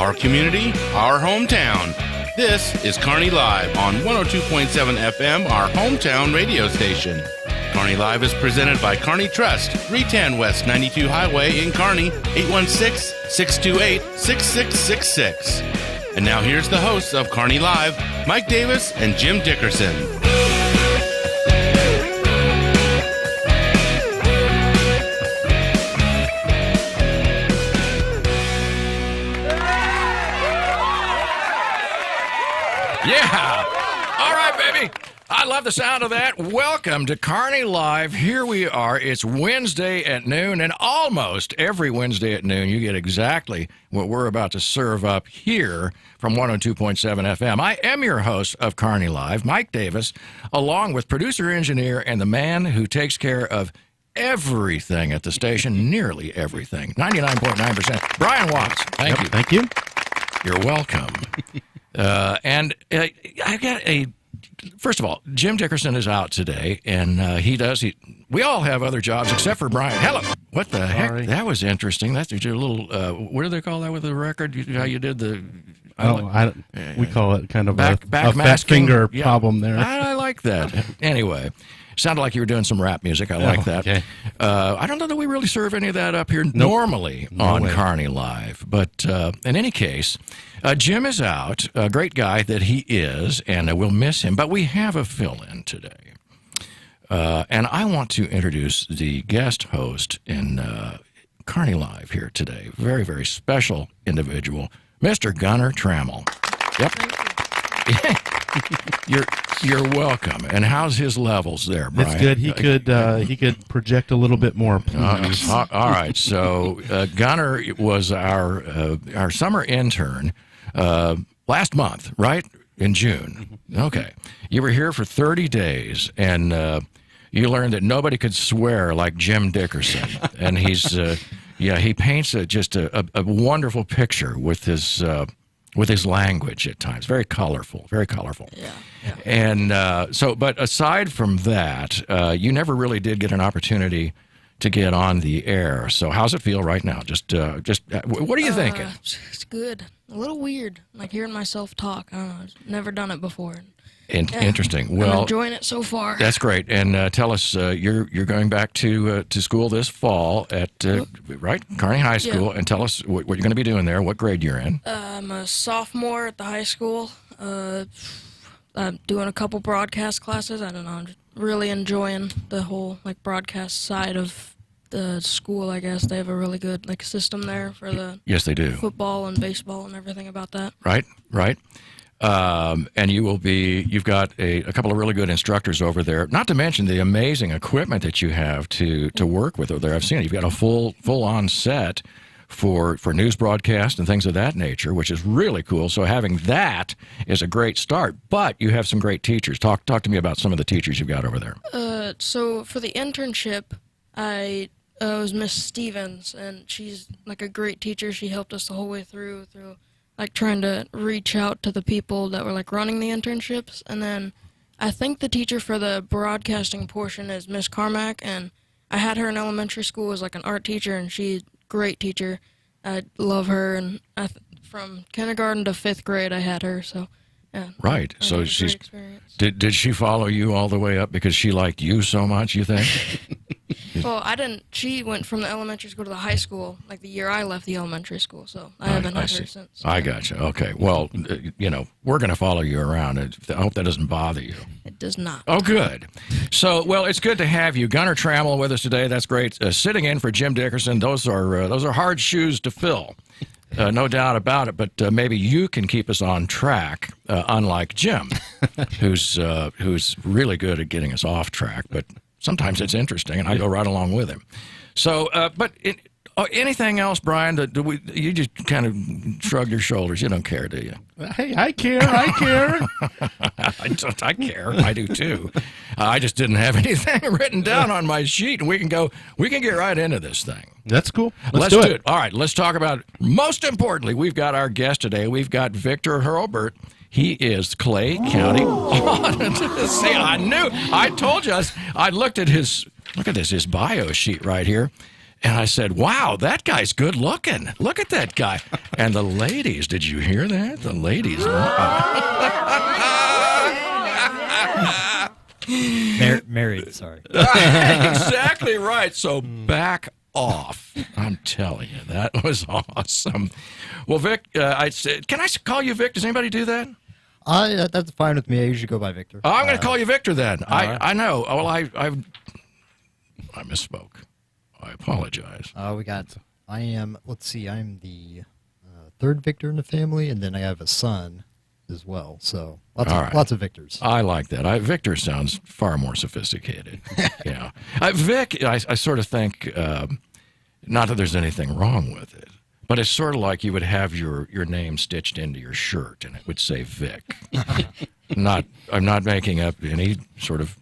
our community, our hometown. This is Kearney Live on 102.7 FM, our hometown radio station. Kearney Live is presented by Kearney Trust, 310 West 92 Highway in Kearney, 816-628-6666. And now here's the hosts of Kearney Live, Mike Davis and Jim Dickerson. Yeah. All right, baby. I love the sound of that. Welcome to Kearney Live. Here we are. It's Wednesday at noon, and almost every Wednesday at noon, you get exactly what we're about to serve up here from 102.7 FM. I am your host of Kearney Live, Mike Davis, along with producer, engineer, and the man who takes care of everything at the station, nearly everything, 99.9%, Brian Watts. Thank you. Thank you. You're welcome. I got first of all, Jim Dickerson is out today, and we all have other jobs except for Brian. Hello. What the heck? That was interesting. That's your little, what do they call that with the record? How you did the... we call it kind of back a fat finger problem there. I like that. Anyway, sounded like you were doing some rap music. I like that. Okay. I don't know that we really serve any of that up here normally on Kearney Live. But in any case, Jim is out, a great guy that he is, and we'll miss him. But we have a fill-in today. And I want to introduce the guest host in Kearney Live here today. Very, very special individual, Mr. Gunnar Trammell. Yep. You're welcome. And how's his levels there, Brian? That's good. He could project a little bit more, please. All right. So Gunnar was our summer intern last month, right? In June. Okay. You were here for 30 days, and you learned that nobody could swear like Jim Dickerson. And he's he paints just a wonderful picture with his language at times. Very colorful. Very colorful. Yeah. And but aside from that, you never really did get an opportunity to get on the air. So how's it feel right now? Just what are you thinking? It's good. A little weird, like hearing myself talk. I don't know. I've never done it before. Interesting. Well, I'm enjoying it so far. That's great. And tell us, you're going back to school this fall at right Kearney High School, and tell us what you're going to be doing there. What grade you're in? I'm a sophomore at the high school. I'm doing a couple broadcast classes. I don't know. I'm just really enjoying the whole broadcast side of the school. I guess they have a really good system there for the yes, they do football and baseball and everything about that. Right. And you've got a couple of really good instructors over there, not to mention the amazing equipment that you have to work with over there. I've seen it. You've got a full-on set for news broadcast and things of that nature, which is really cool. So having that is a great start. But you have some great teachers. Talk to me about some of the teachers you've got over there. So for the internship, I was Miss Stevens, and she's a great teacher. She helped us the whole way through trying to reach out to the people that were running the internships. And then I think the teacher for the broadcasting portion is Miss Carmack, and I had her in elementary school as an art teacher, and she's a great teacher. I love her, and from kindergarten to 5th grade I had her, so yeah. Right. So she's did she follow you all the way up because she liked you so much, you think? Well, I didn't. She went from the elementary school to the high school, the year I left the elementary school, so I haven't had her since. I gotcha. Okay. Well, we're going to follow you around. I hope that doesn't bother you. It does not. Oh, good. So, well, it's good to have you. Gunnar Trammell with us today. That's great. Sitting in for Jim Dickerson. Those are hard shoes to fill. No doubt about it, but maybe you can keep us on track, unlike Jim, who's really good at getting us off track, but sometimes it's interesting, and I go right along with him. So, anything else, Brian? You just kind of shrug your shoulders. You don't care, do you? Hey, I care. I care. I care. I do too. I just didn't have anything written down on my sheet, and we can get right into this thing. That's cool. Let's do it. All right, let's talk about, most importantly, we've got our guest today. We've got Victor Hurlbert. He is Clay County Auditor. See, I told you, I looked at his bio sheet right here, And I said, wow, that guy's good looking. Look at that guy. And the ladies, did you hear that? The ladies. Married, sorry. Exactly right. So back off. I'm telling you, that was awesome. Well, Vic, I said, can I call you Vic? Does anybody do that? That's fine with me. I usually go by Victor. Oh, I'm going to call you Victor then. Right. I know. Well, I misspoke. I apologize. I'm the third Victor in the family, and then I have a son as well. So lots of Victors. I like that. Victor sounds far more sophisticated. Yeah. Vic, I sort of think, not that there's anything wrong with it, but it's sort of like you would have your name stitched into your shirt, and it would say Vic. I'm not making up any sort of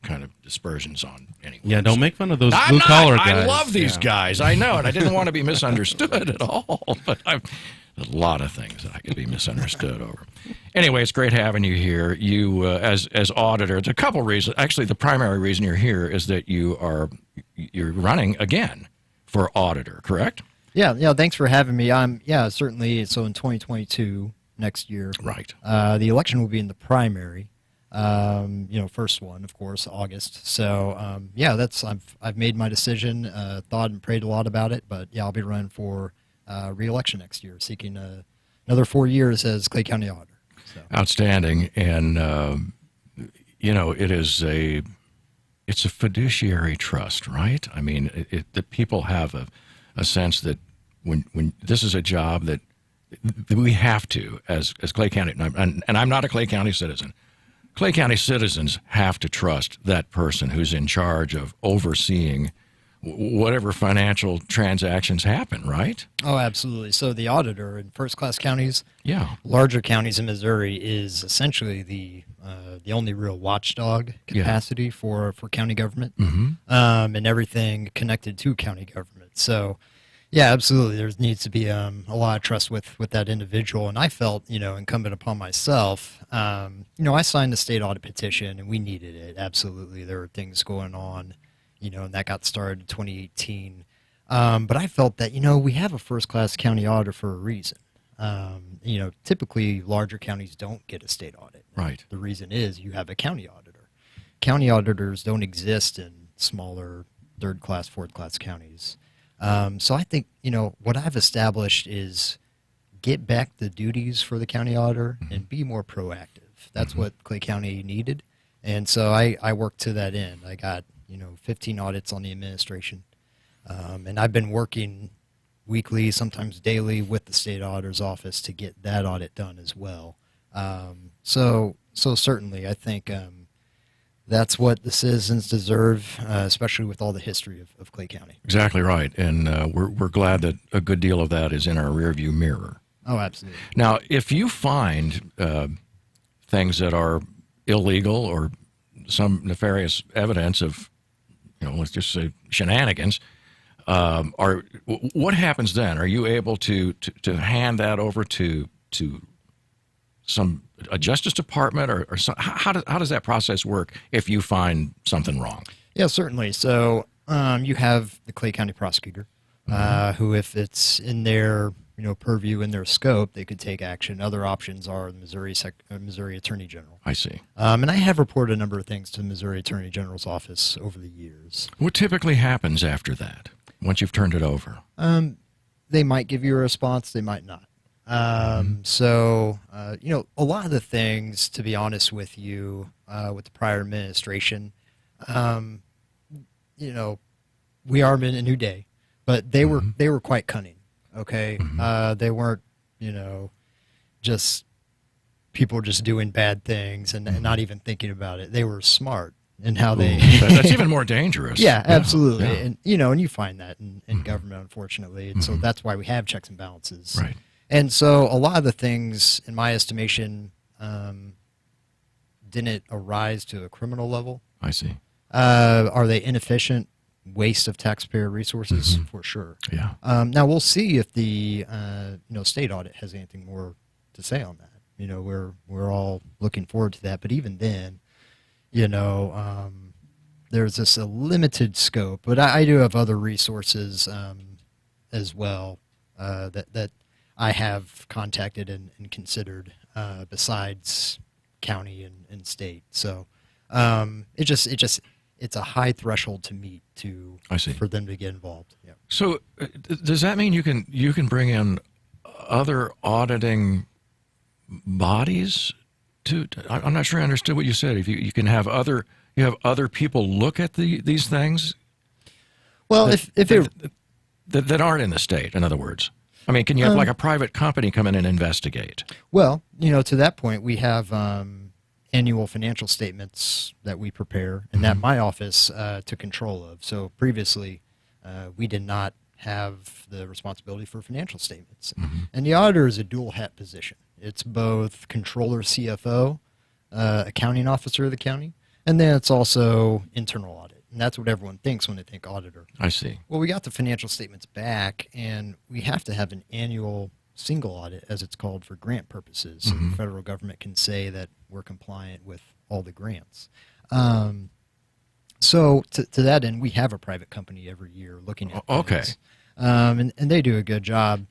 kind of dispersions on anyone. Yeah, don't make fun of those blue-collar guys. I love these guys. I know, and I didn't want to be misunderstood at all, but a lot of things that I could be misunderstood over. Anyway, it's great having you here. You, as auditor, there's a couple reasons. Actually, the primary reason you're here is that you're running again for auditor, correct? Yeah, thanks for having me. Certainly. So in 2022, next year, right? The election will be in the primary. First one, of course, August. So I've made my decision. Thought and prayed a lot about it, but yeah, I'll be running for re-election next year, seeking another 4 years as Clay County Auditor. So. Outstanding, and it's a fiduciary trust, right? I mean, the people have a sense that when this is a job that we have to, as Clay County, and I'm not a Clay County citizen. Clay County citizens have to trust that person who's in charge of overseeing whatever financial transactions happen, right? Oh, absolutely. So the auditor in first-class counties, yeah, larger counties in Missouri, is essentially the only real watchdog capacity for county government, and everything connected to county government. So, yeah, absolutely. There needs to be a lot of trust with that individual, and I felt, incumbent upon myself. I signed the state audit petition, and we needed it. Absolutely, there were things going on, and that got started in 2018. But I felt that we have a first-class county auditor for a reason. Typically larger counties don't get a state audit. Right. The reason is you have a county auditor. County auditors don't exist in smaller third-class, fourth-class counties. So I think, what I've established is get back the duties for the county auditor and be more proactive. That's what Clay County needed. And so I worked to that end. I got, 15 audits on the administration. And I've been working weekly, sometimes daily, with the state auditor's office to get that audit done as well. So certainly I think that's what the citizens deserve, especially with all the history of Clay County. Exactly right, and we're glad that a good deal of that is in our rearview mirror. Oh, absolutely. Now, if you find things that are illegal or some nefarious evidence of, let's just say shenanigans, what happens then? Are you able to hand that over to a Justice Department or some, how does that process work if you find something wrong? Yeah, certainly. So you have the Clay County prosecutor, who, if it's in their purview, in their scope, they could take action. Other options are the Missouri Attorney General. I see. And I have reported a number of things to the Missouri Attorney General's office over the years. What typically happens after that, once you've turned it over? They might give you a response. They might not. So, a lot of the things, to be honest with you, with the prior administration, we are in a new day, but they were quite cunning. Okay. They weren't, just people just doing bad things and not even thinking about it. They were smart in how they. That's even more dangerous. Yeah, absolutely. Yeah. And you find that in government, unfortunately. And so that's why we have checks and balances. Right. And so a lot of the things, in my estimation, didn't arise to a criminal level. I see. Are they inefficient? Waste of taxpayer resources? For sure. Yeah. Now we'll see if the state audit has anything more to say on that. We're all looking forward to that. But even then, there's this a limited scope, but I do have other resources as well that I have contacted and considered besides county and state. So it's a high threshold to meet for them to get involved. Yeah. So does that mean you can bring in other auditing bodies I'm not sure I understood what you said. If you can have other people look at these things. Well, that aren't in the state, in other words. I mean, can you have like a private company come in and investigate? Well, to that point, we have annual financial statements that we prepare and that my office took control of. So previously, we did not have the responsibility for financial statements. And the auditor is a dual hat position. It's both controller, CFO, accounting officer of the county, and then it's also internal audit. And that's what everyone thinks when they think auditor. I see. Well, we got the financial statements back, and we have to have an annual single audit, as it's called, for grant purposes. So the federal government can say that we're compliant with all the grants. So to that end, we have a private company every year looking at things. And they do a good job.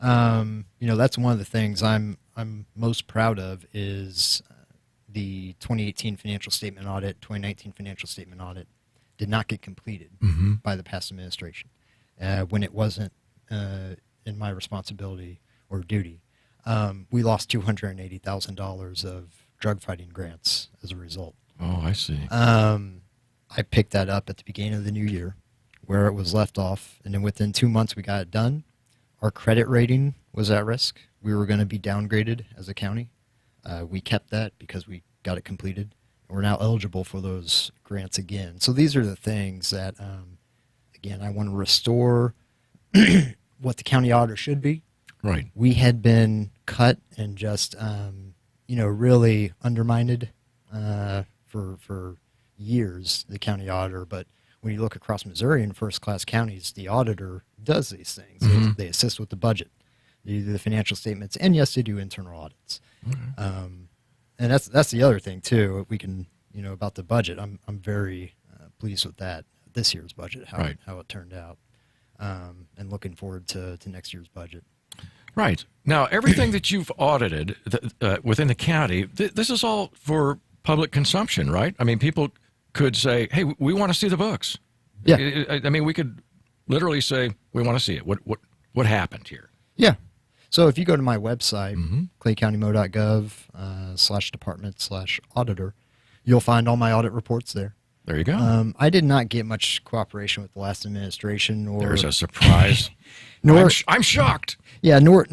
That's one of the things I'm most proud of is the 2018 financial statement audit, 2019 financial statement audit did not get completed by the past administration when it wasn't in my responsibility or duty. We lost $280,000 of drug fighting grants as a result. Oh, I see. I picked that up at the beginning of the new year where it was left off, and then within 2 months we got it done. Our credit rating was at risk. We were going to be downgraded as a county. We kept that because we got it completed. We're now eligible for those grants again. So these are the things that, again, I want to restore what the county auditor should be. Right. We had been cut and just, really undermined for years, the county auditor. But when you look across Missouri in first-class counties, the auditor does these things. They assist with the budget. They do the financial statements, and yes, they do internal audits. And that's the other thing too. We can, about the budget. I'm very pleased with that this year's budget, how it turned out, and looking forward to next year's budget. Right. Now, everything that you've audited within the county, this is all for public consumption, right? I mean, people could say, "Hey, we want to see the books." Yeah. I mean, we could literally say, "We want to see it." What happened here? Yeah. So if you go to my website, claycountymo.gov/department/auditor, you'll find all my audit reports there. There you go. I did not get much cooperation with the last administration. There's a surprise. I'm shocked. Yeah, nor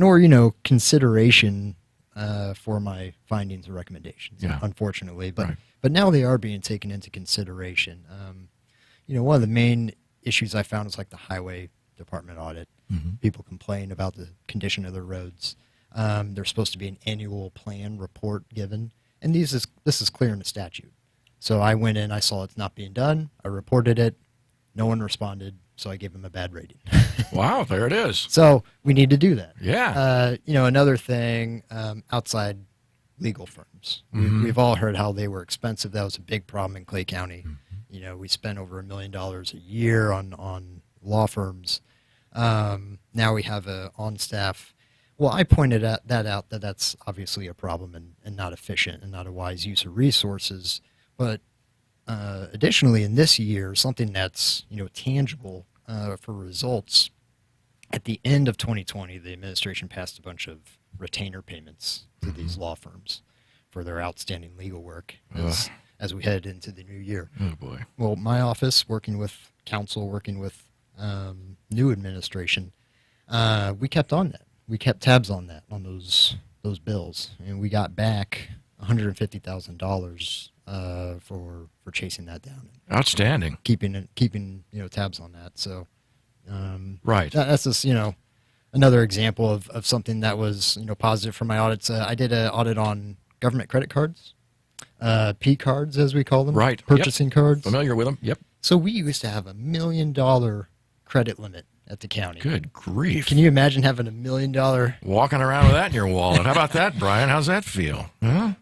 consideration for my findings and recommendations, unfortunately. But now they are being taken into consideration. One of the main issues I found is like the highway department audit. People complain about the condition of their roads. There's supposed to be an annual plan report given, and this is clear in the statute. So I went in, I saw it's not being done, I reported it, no one responded, so I gave them a bad rating. Wow, there it is. So we need to do that. Yeah. Another thing, outside legal firms. We've all heard how they were expensive. That was a big problem in Clay County. We spent over $1 million a year on law firms. Now we have a on-staff. Well, I pointed that out that's obviously a problem and not efficient and not a wise use of resources. But additionally, in this year, something that's tangible for results. At the end of 2020, the administration passed a bunch of retainer payments to these law firms for their outstanding legal work as we head into the new year. Oh boy! Well, my office, working with counsel, working with new administration, we kept on that. We kept tabs on that, on those bills, and we got back $150,000 for chasing that down. Outstanding. Keeping tabs on that. So right. That's just another example of something that was positive for my audits. I did an audit on government credit cards, P cards as we call them. Right. Purchasing cards. Familiar with them. Yep. So we used to have $1 million credit limit at the county. Good grief. Can you imagine having $1 million? Walking around with that in your wallet. How about that, Brian? How's that feel? Huh?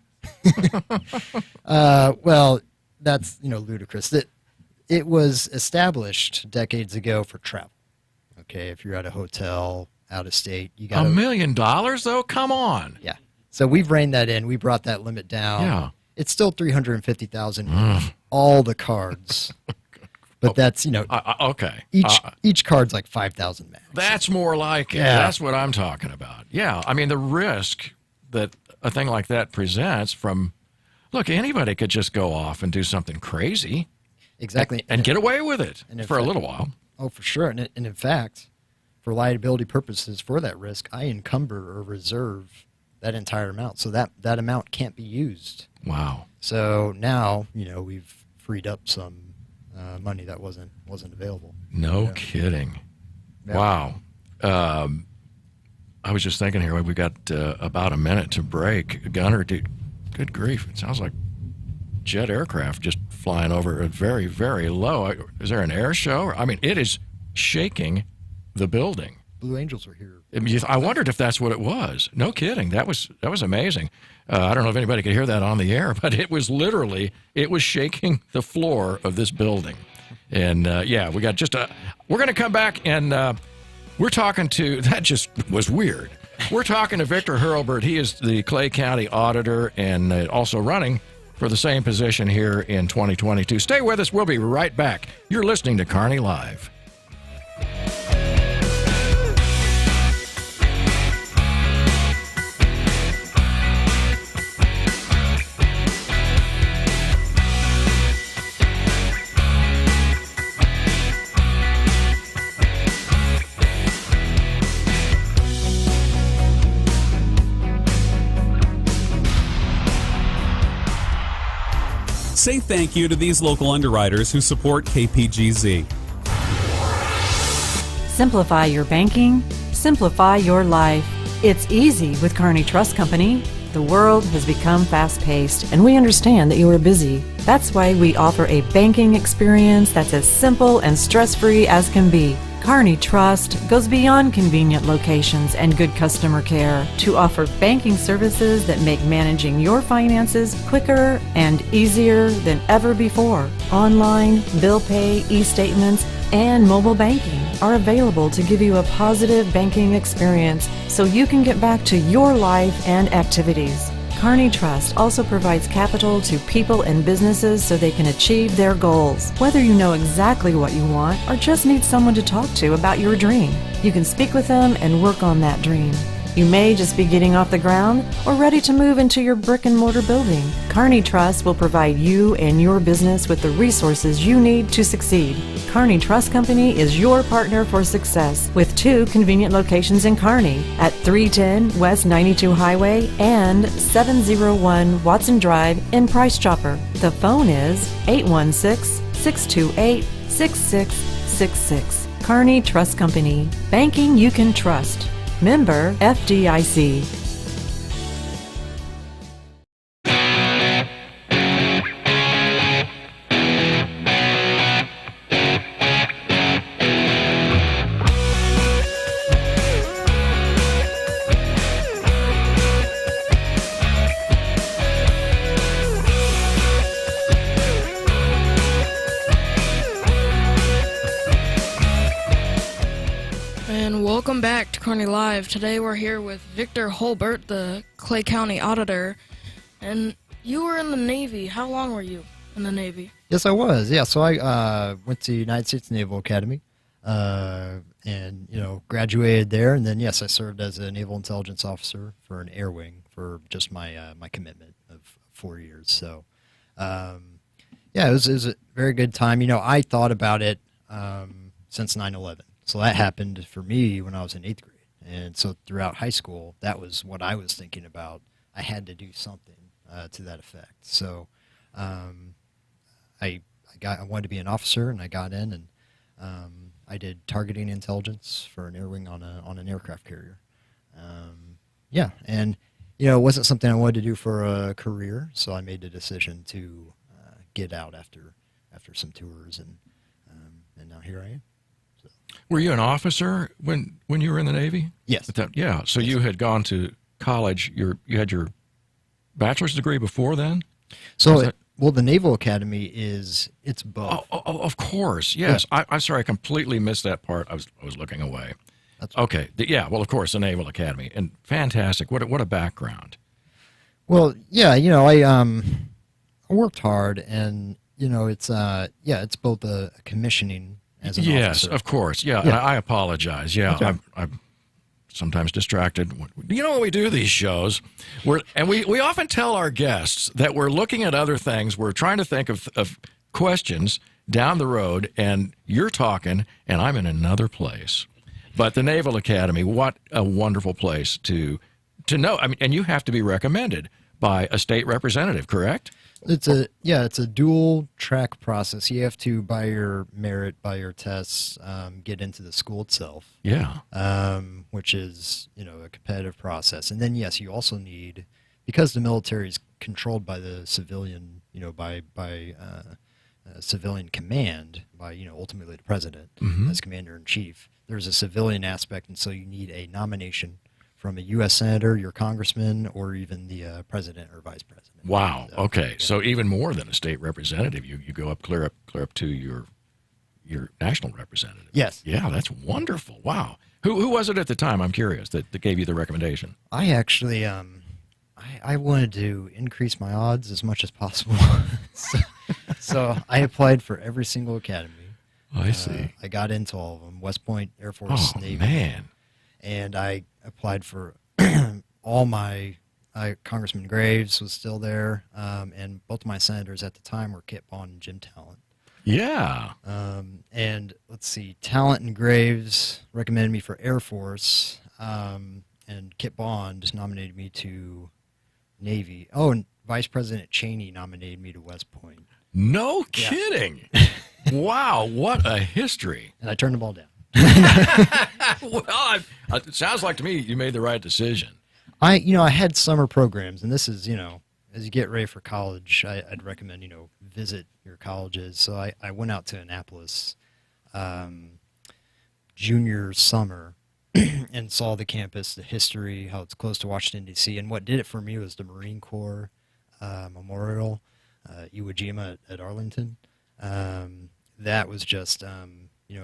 Well, that's ludicrous. it was established decades ago for travel. Okay, if you're at a hotel out of state, you got $1 million though. Come on. Yeah. So we've reined that in. We brought that limit down. Yeah. It's still 350,000 all the cards. But that's, Okay. Each card's like 5,000 max. That's more like it. Yeah. That's what I'm talking about. Yeah. I mean, the risk that a thing like that presents from, look, anybody could just go off and do something crazy. Exactly. And get away with it for a fact, little while. Oh, for sure. And in fact, for liability purposes for that risk, I encumber or reserve that entire amount. So that amount can't be used. Wow. So now, we've freed up some money that wasn't available. No kidding. Yeah. Wow. I was just thinking here, we've got about a minute to break. Gunner, dude, good grief. It sounds like jet aircraft just flying over very, very low. Is there an air show? I mean, it is shaking the building. Blue Angels were here. I wondered if that's what it was. No kidding. That was amazing. I don't know if anybody could hear that on the air, but it was shaking the floor of this building. And we got we're going to come back and we're talking to, that just was weird. We're talking to Victor Hurlbert. He is the Clay County Auditor and also running for the same position here in 2022. Stay with us. We'll be right back. You're listening to Kearney Live. Say thank you to these local underwriters who support KPGZ. Simplify your banking, simplify your life. It's easy with Kearney Trust Company. The world has become fast-paced, and we understand that you are busy. That's why we offer a banking experience that's as simple and stress-free as can be. Kearney Trust goes beyond convenient locations and good customer care to offer banking services that make managing your finances quicker and easier than ever before. Online, bill pay, e-statements, and mobile banking are available to give you a positive banking experience so you can get back to your life and activities. Kearney Trust also provides capital to people and businesses so they can achieve their goals. Whether you know exactly what you want or just need someone to talk to about your dream, you can speak with them and work on that dream. You may just be getting off the ground or ready to move into your brick and mortar building. Kearney Trust will provide you and your business with the resources you need to succeed. Kearney Trust Company is your partner for success with 2 convenient locations in Kearney at 310 West 92 Highway and 701 Watson Drive in Price Chopper. The phone is 816-628-6666. Kearney Trust Company. Banking you can trust. Member FDIC. And welcome back to Kearney Live. Today we're here with Victor Hurlbert, the Clay County Auditor. And you were in the Navy. How long were you in the Navy? Yes, I was. Yeah, so I went to United States Naval Academy and, graduated there. And then, yes, I served as a Naval Intelligence Officer for an air wing for just my my commitment of 4 years. So, it was a very good time. I thought about it since 9/11. So that happened for me when I was in 8th grade. And so throughout high school, that was what I was thinking about. I had to do something to that effect. So I wanted to be an officer, and I got in, and I did targeting intelligence for an air wing on an aircraft carrier. And it wasn't something I wanted to do for a career, so I made the decision to get out after some tours, and now here I am. Were you an officer when you were in the Navy? Yes. Yeah. So you had gone to college. You had your bachelor's degree before then? So Well, the Naval Academy it's both. Oh, of course. Yes. Yeah. I'm sorry. I completely missed that part. I was looking away. That's okay. Yeah. Well, of course, the Naval Academy. And fantastic. What a background. Well, yeah, I worked hard, and it's both a commissioning as an Yes, officer. of course. Yeah. Yeah. And I apologize. Yeah. Okay. I'm sometimes distracted. You know, when we do these shows, we often tell our guests that we're looking at other things. We're trying to think of questions down the road, and you're talking, and I'm in another place. But the Naval Academy, what a wonderful place to know. I mean, and you have to be recommended by a state representative, correct? It's a dual track process. You have to, by your merit, by your tests, get into the school itself. Yeah. Which is, a competitive process. And then, yes, you also need, because the military is controlled by the civilian, by civilian command, by, ultimately the president as commander-in-chief, there's a civilian aspect, and so you need a nomination from a U.S. senator, your congressman, or even the president or vice president. Wow. So, Okay. yeah. So even more than a state representative, you go up clear up to your national representative. Yes. Yeah, that's wonderful. Wow. Who was it at the time? I'm curious that gave you the recommendation. I actually, I wanted to increase my odds as much as possible. so I applied for every single academy. I see. I got into all of them: West Point, Air Force, Oh Navy. man. And I applied for all my Congressman Graves was still there, and both of my senators at the time were Kit Bond and Jim Talent. Yeah. And let's see, Talent and Graves recommended me for Air Force, and Kit Bond nominated me to Navy. Oh, and Vice President Cheney nominated me to West Point. No kidding. Wow, what a history. And I turned them all down. Well, it sounds like to me you made the right decision. I had summer programs, and this is, as you get ready for college, I'd recommend, visit your colleges. So I went out to Annapolis junior summer and saw the campus, the history, how it's close to Washington, D.C. And what did it for me was the Marine Corps Memorial, Iwo Jima at Arlington. That was just,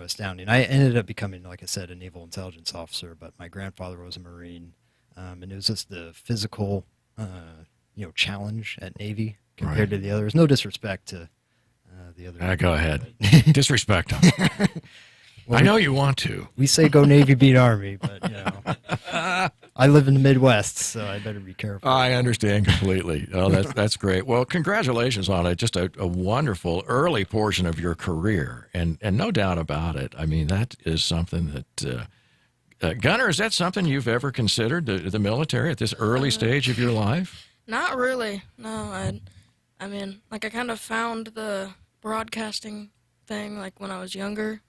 astounding. I ended up becoming, like I said, a naval intelligence officer, but my grandfather was a Marine. And it was just the physical, challenge at Navy compared to the others. No disrespect to the other. Go ahead. Disrespect them. Well, I know you want to. We say go Navy, beat Army, but, I live in the Midwest, so I better be careful. I understand completely. Oh, that's great. Well, congratulations on it. Just a wonderful early portion of your career, and no doubt about it. I mean, that is something that Gunnar, is that something you've ever considered, the military at this early stage of your life? Not really. No, I mean, like I kind of found the broadcasting thing like when I was younger.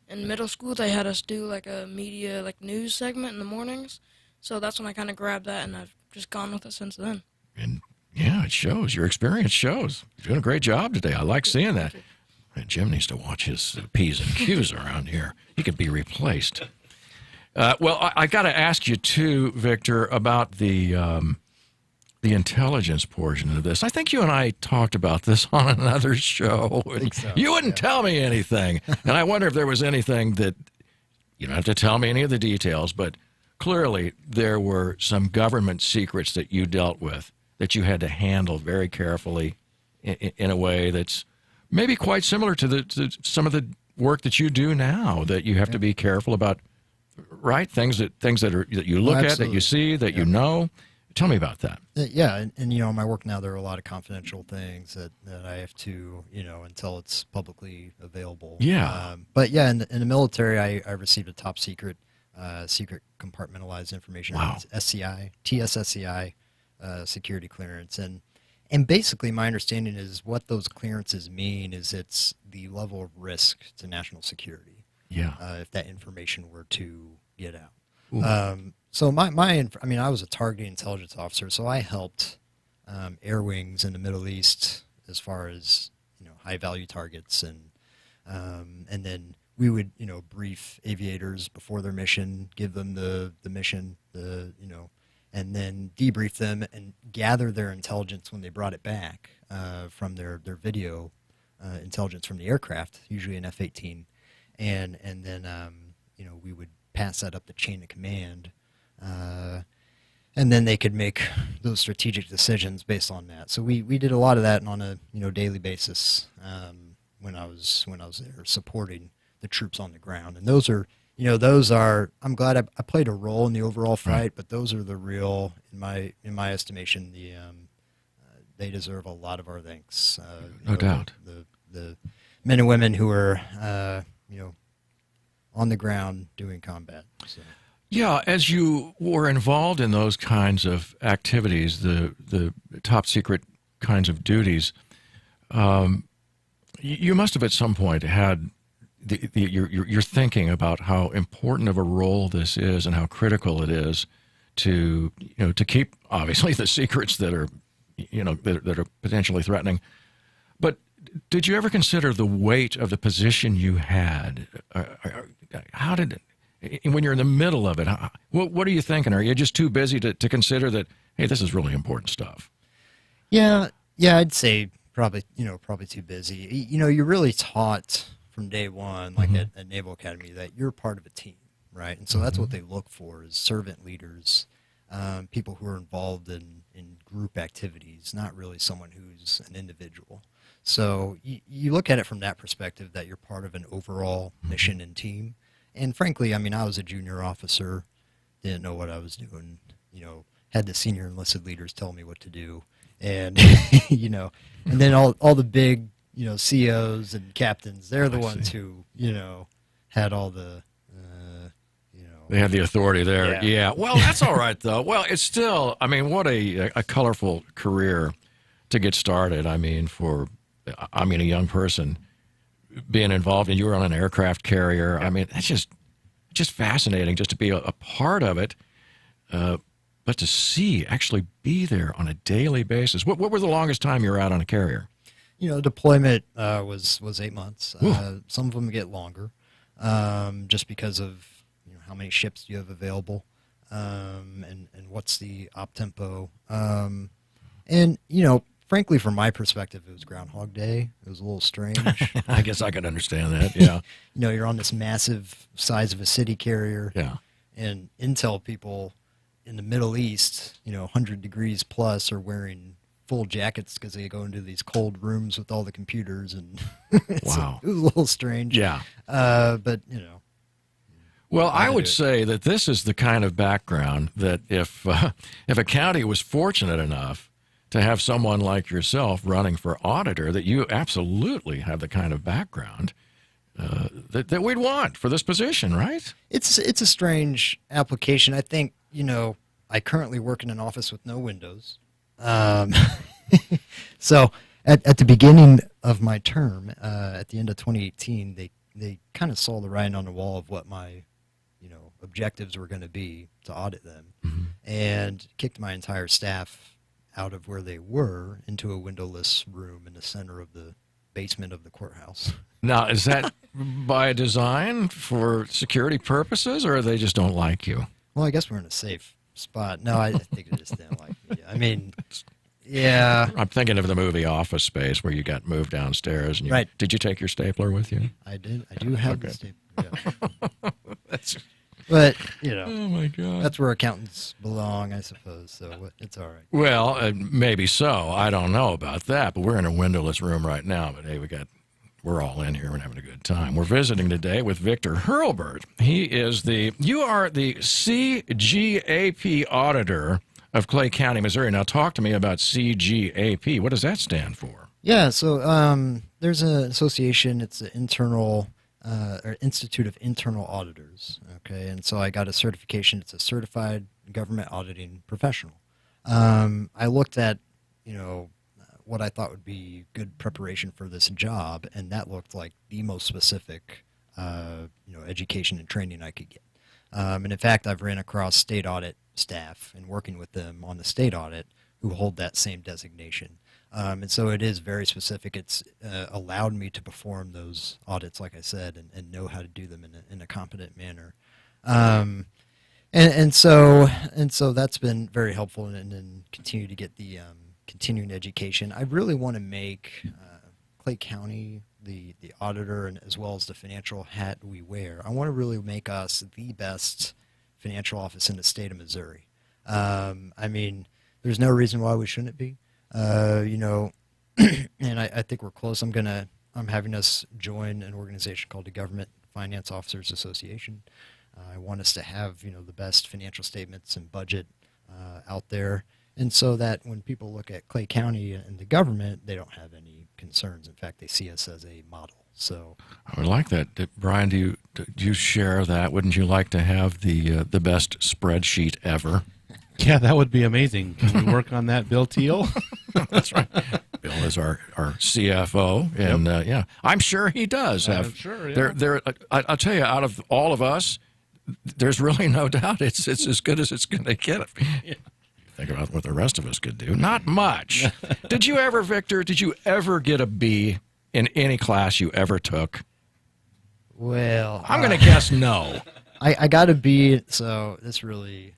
In middle school, they had us do like a media, like news segment in the mornings. So that's when I kind of grabbed that, and I've just gone with it since then. And yeah, it shows. Your experience shows. You're doing a great job today. I like seeing that. And Jim needs to watch his P's and Q's around here. He could be replaced. Well, I got to ask you too, Victor, about the intelligence portion of this. I think you and I talked about this on another show. I think so. You wouldn't tell me anything, and I wonder if there was anything that you don't have to tell me any of the details, but clearly there were some government secrets that you dealt with that you had to handle very carefully in a way that's maybe quite similar to some of the work that you do now. That you have to be careful about. Right, things that you look at, that you see, that you know. Tell me about that. Yeah, and in my work now, there are a lot of confidential things that I have to, until it's publicly available. Yeah. But yeah, in the military, I received a top secret compartmentalized information. Wow. TSSCI security clearance, and basically my understanding is what those clearances mean is it's the level of risk to national security. Yeah. If that information were to get out. So I was a targeting intelligence officer, so I helped air wings in the Middle East as far as high value targets, and then we would brief aviators before their mission, give them the mission, and then debrief them and gather their intelligence when they brought it back from their video intelligence from the aircraft, usually an F-18, and then we would pass that up the chain of command, and then they could make those strategic decisions based on that. So we did a lot of that on a daily basis when I was there supporting the troops on the ground, and those are I'm glad I played a role in the overall fight, but those are the real, in my estimation, they deserve a lot of our thanks. No doubt. The men and women who are on the ground doing combat. So. Yeah, as you were involved in those kinds of activities, the top secret kinds of duties, you must have at some point had you're thinking about how important of a role this is and how critical it is to keep obviously the secrets that are that are potentially threatening. But did you ever consider the weight of the position you had? How did it, when you're in the middle of it, what are you thinking? Are you just too busy to consider that, hey, this is really important stuff? Yeah, I'd say probably too busy. You're really taught from day one, like at Naval Academy, that you're part of a team, right? And so that's what they look for, is servant leaders, people who are involved in group activities, not really someone who's an individual. So you look at it from that perspective, that you're part of an overall mission and team. And frankly, I mean, I was a junior officer, didn't know what I was doing, had the senior enlisted leaders tell me what to do. And, and then all the big, COs and captains, they're the ones who, had all the, They had the authority there. Yeah. Well, that's all right, though. Well, it's still, I mean, what a colorful career to get started. I mean, a young person being involved, and you were on an aircraft carrier. I mean, it's just fascinating just to be a part of it. But to actually be there on a daily basis. What were the longest time you were out on a carrier? Deployment was 8 months. Some of them get longer, just because of how many ships do you have available, and what's the op tempo. And frankly, from my perspective, it was Groundhog Day. It was a little strange. I guess I could understand that. Yeah. You're on this massive size of a city carrier. Yeah. And intel people in the Middle East, 100 degrees plus, are wearing full jackets because they go into these cold rooms with all the computers, and wow, it was a little strange. Yeah. But Well, I would say that this is the kind of background that if a county was fortunate enough to have someone like yourself running for auditor, that you absolutely have the kind of background that we'd want for this position, right? It's a strange application. I think, I currently work in an office with no windows. So at the beginning of my term, at the end of 2018, they kind of saw the writing on the wall of what my objectives were going to be to audit them, and kicked my entire staff out of where they were into a windowless room in the center of the basement of the courthouse. Now, is that by design for security purposes, or they just don't like you? Well, I guess we're in a safe spot. No, I think they just didn't like me. I mean, yeah. I'm thinking of the movie Office Space, where you got moved downstairs. And right. Did you take your stapler with you? I did. I do have the stapler. Yeah. But, oh my God, that's where accountants belong, I suppose, so it's all right. Well, maybe so. I don't know about that, but we're in a windowless room right now. But, hey, we're all in here and having a good time. We're visiting today with Victor Hurlbert. You are the CGAP auditor of Clay County, Missouri. Now, talk to me about CGAP. What does that stand for? Yeah, so there's an association. It's an internal... or Institute of Internal Auditors, okay? And so I got a certification. It's a certified government auditing professional. I looked at, what I thought would be good preparation for this job, and that looked like the most specific, education and training I could get. And in fact, I've ran across state audit staff and working with them on the state audit who hold that same designation. And so it is very specific. It's allowed me to perform those audits, like I said, and know how to do them in a competent manner. And so that's been very helpful, and continue to get the continuing education. I really want to make Clay County, the auditor, and as well as the financial hat we wear, I want to really make us the best financial office in the state of Missouri. I mean, there's no reason why we shouldn't be. And I think we're close. I'm having us join an organization called the Government Finance Officers Association. I want us to have, the best financial statements and budget out there. And so that when people look at Clay County and the government, they don't have any concerns. In fact, they see us as a model. So I would like that. Brian, do you share that? Wouldn't you like to have the best spreadsheet ever? Yeah, that would be amazing. Can we work on that, Bill Teal? That's right. Bill is our CFO, and yeah, I'm sure he does have. I'm sure. Yeah. I'll tell you, out of all of us, there's really no doubt it's as good as it's going to get. Yeah. Think about what the rest of us could do. Not much. Did you ever, Victor? Did you ever get a B in any class you ever took? Well, I'm going to guess no. I got a B, so this really.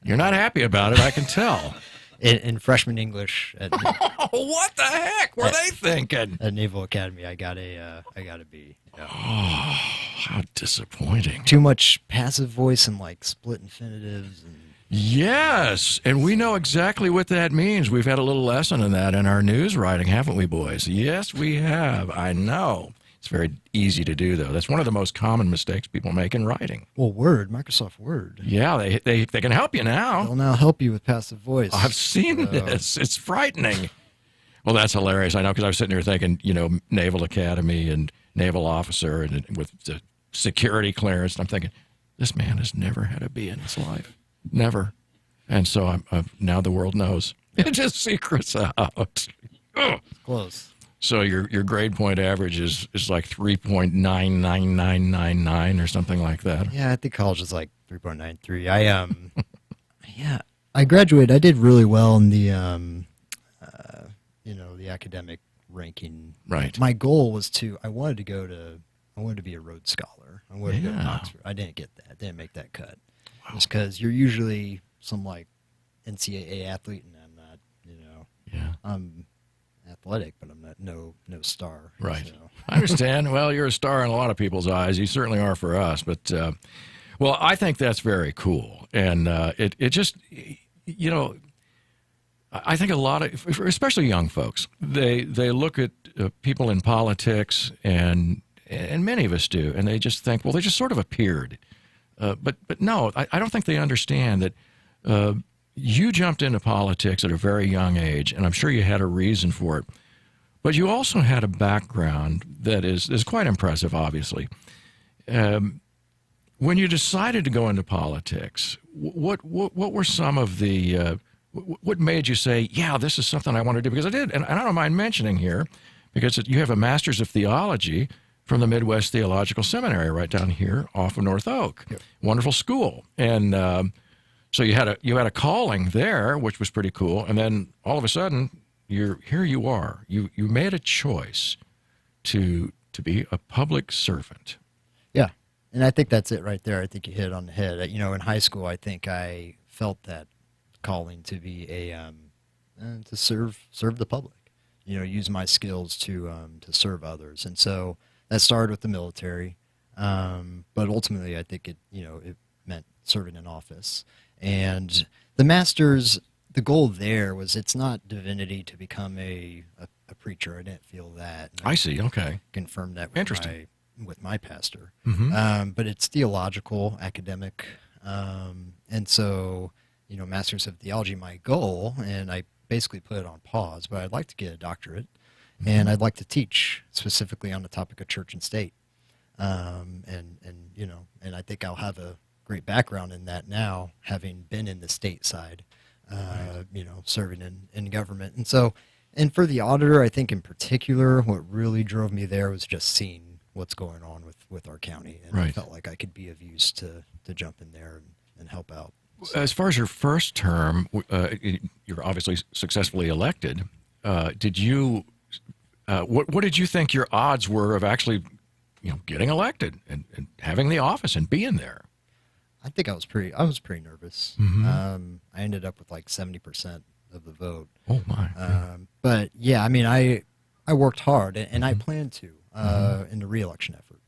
You're not happy about it, I can tell. In freshman English at what the heck were they thinking? At Naval Academy, I got a B. Yeah. Oh, how disappointing! Too much passive voice and like split infinitives. Yes, and we know exactly what that means. We've had a little lesson in that in our news writing, haven't we, boys? Yes, we have. I know. It's very easy to do, though. That's one of the most common mistakes people make in writing. Well, Microsoft Word. Yeah, they can help you now. They'll now help you with passive voice. I've seen this. It's frightening. Well, that's hilarious. I know, because I was sitting there thinking, Naval Academy and naval officer and with the security clearance. And I'm thinking, this man has never had a B in his life. Never. And so now the world knows. It just secrets out. Close. So your grade point average is like 3.99999 or something like that. Yeah, I think college is like 3.93. I graduated. I did really well in the the academic ranking. Right. My goal was I wanted to be a Rhodes Scholar. I wanted to go to Oxford. I didn't get that. Didn't make that cut. Wow. Just because you're usually some like NCAA athlete, and I'm not. Yeah. I'm athletic, but I'm not no star. Right. So. I understand. Well, you're a star in a lot of people's eyes. You certainly are for us. But, well, I think that's very cool. And it just, I think a lot of, especially young folks, they look at people in politics, and many of us do, and they just think, well, they just sort of appeared. But no, I don't think they understand that you jumped into politics at a very young age, and I'm sure you had a reason for it. But you also had a background that is quite impressive, obviously. When you decided to go into politics, what were some of the what made you say, yeah, this is something I want to do? Because I did, and I don't mind mentioning here, because you have a Master's of Theology from the Midwest Theological Seminary right down here off of North Oak. Yep. Wonderful school. And so you had a calling there, which was pretty cool. And then all of a sudden, here you are. You made a choice to be a public servant. Yeah. And I think that's it right there. I think you hit it on the head. In high school, I think I felt that calling to be to serve the public. Use my skills to serve others. And so that started with the military, but ultimately I think it meant serving in office. And the master's, the goal there was, it's not divinity to become a preacher. I didn't feel that. I see. Okay. Confirmed that with my pastor. Mm-hmm. But it's theological, academic, and so Master's of Theology, my goal, and I basically put it on pause. But I'd like to get a doctorate. And I'd like to teach specifically on the topic of church and state, and I think I'll have a great background in that now, having been in the state side, serving in government. And so, and for the auditor, I think in particular, what really drove me there was just seeing what's going on with our county, and I felt like I could be of use to jump in there and help out. So. As far as your first term, you're obviously successfully elected. Did you? What did you think your odds were of actually, getting elected and having the office and being there? I think I was pretty nervous. I ended up with like 70% of the vote. Oh my! But yeah, I mean, I worked hard, and I plan to in the re-election effort,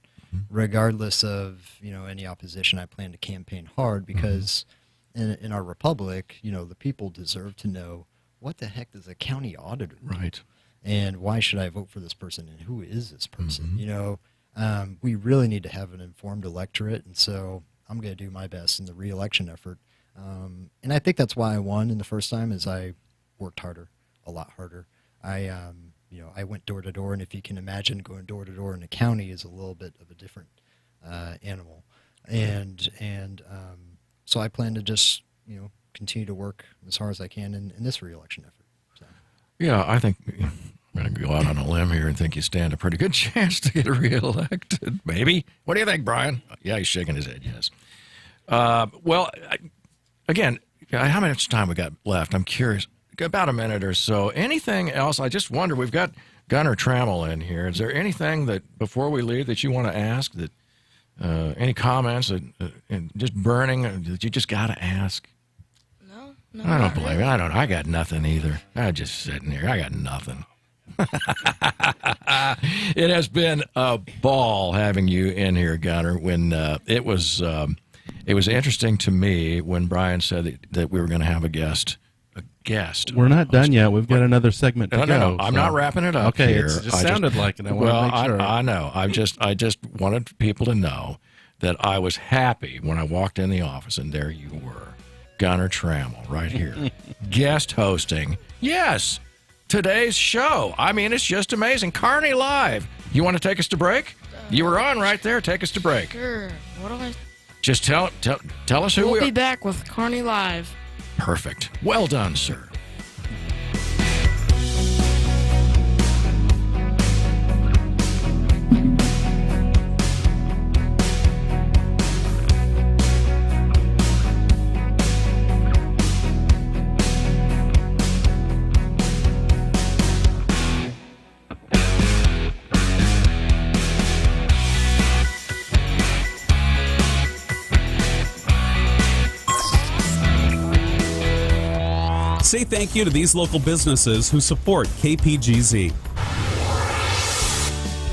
regardless of any opposition. I plan to campaign hard because in our republic, the people deserve to know what the heck does a county auditor do? Right. And why should I vote for this person? And who is this person? We really need to have an informed electorate, and so I'm going to do my best in the re-election effort. And I think that's why I won in the first time, is I worked harder, a lot harder. I went door to door, and if you can imagine, going door to door in a county is a little bit of a different animal. And so I plan to just continue to work as hard as I can in this re-election effort. So. Yeah, I think I'm going to go out on a limb here and think you stand a pretty good chance to get reelected. Maybe. What do you think, Brian? Yeah, he's shaking his head. Yes. Again, how much time we got left? I'm curious. About a minute or so. Anything else? I just wonder. We've got Gunner Trammell in here. Is there anything that before we leave that you want to ask? That any comments that just burning that you just got to ask? No, I don't blame you. I got nothing either. I'm just sitting here. I got nothing. It has been a ball having you in here, Gunner. When it was interesting to me when Brian said that we were going to have a guest. We're not done yet. We've got another segment to go. No. I'm not wrapping it up okay, here. It just sounded like it. I want to make sure. I know. I just wanted people to know that I was happy when I walked in the office and there you were, Gunner Trammell, right here, guest hosting. Yes, today's show. I mean, it's just amazing. Kearney Live. You want to take us to break? You were on right there. Take us to break. Sure. What do I? Just tell us who we are. We'll be back with Kearney Live. Perfect. Well done, sir. Say thank you to these local businesses who support KPGZ.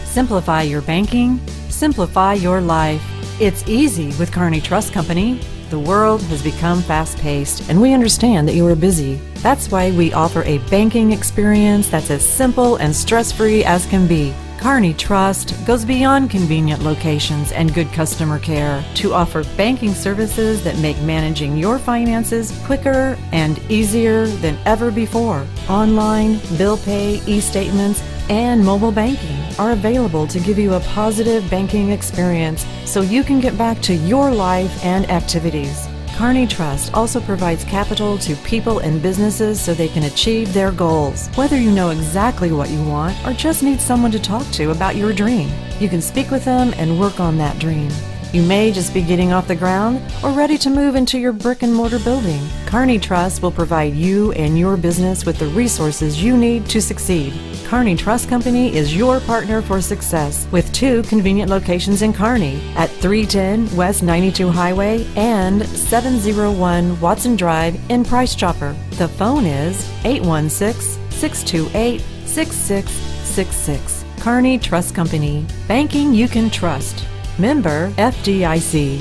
Simplify your banking, simplify your life. It's easy with Kearney Trust Company. The world has become fast-paced, and we understand that you are busy. That's why we offer a banking experience that's as simple and stress-free as can be. Kearney Trust goes beyond convenient locations and good customer care to offer banking services that make managing your finances quicker and easier than ever before. Online, bill pay, e-statements, and mobile banking are available to give you a positive banking experience so you can get back to your life and activities. Kearney Trust also provides capital to people and businesses so they can achieve their goals. Whether you know exactly what you want or just need someone to talk to about your dream, you can speak with them and work on that dream. You may just be getting off the ground or ready to move into your brick and mortar building. Kearney Trust will provide you and your business with the resources you need to succeed. Kearney Trust Company is your partner for success with 2 convenient locations in Kearney at 310 West 92 Highway and 701 Watson Drive in Price Chopper. The phone is 816-628-6666. Kearney Trust Company. Banking you can trust. Member FDIC.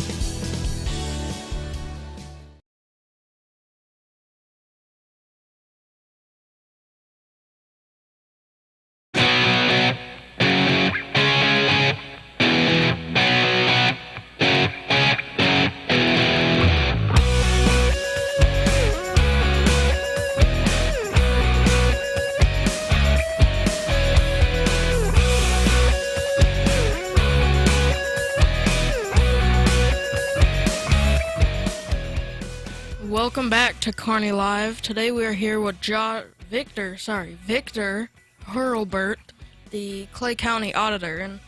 Welcome back to Kearney Live. Today we are here with Victor Hurlbert, the Clay County Auditor. And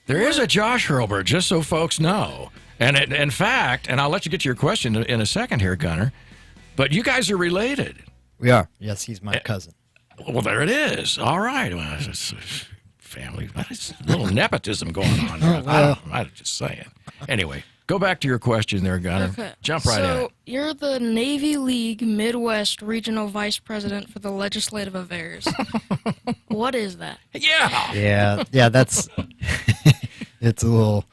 there is a Josh Hurlbert, just so folks know. And in fact, and I'll let you get to your question in a second here, Gunner, but you guys are related. We are. Yes, he's my cousin. Well, there it is. All right. Well, it's family. There's a little nepotism going on here. I'm just saying. Anyway, Go back to your question there, Gunner. Okay. Jump right in. So, you're the Navy League Midwest Regional Vice President for the Legislative Affairs. What is that? Yeah. Yeah, that's it's a little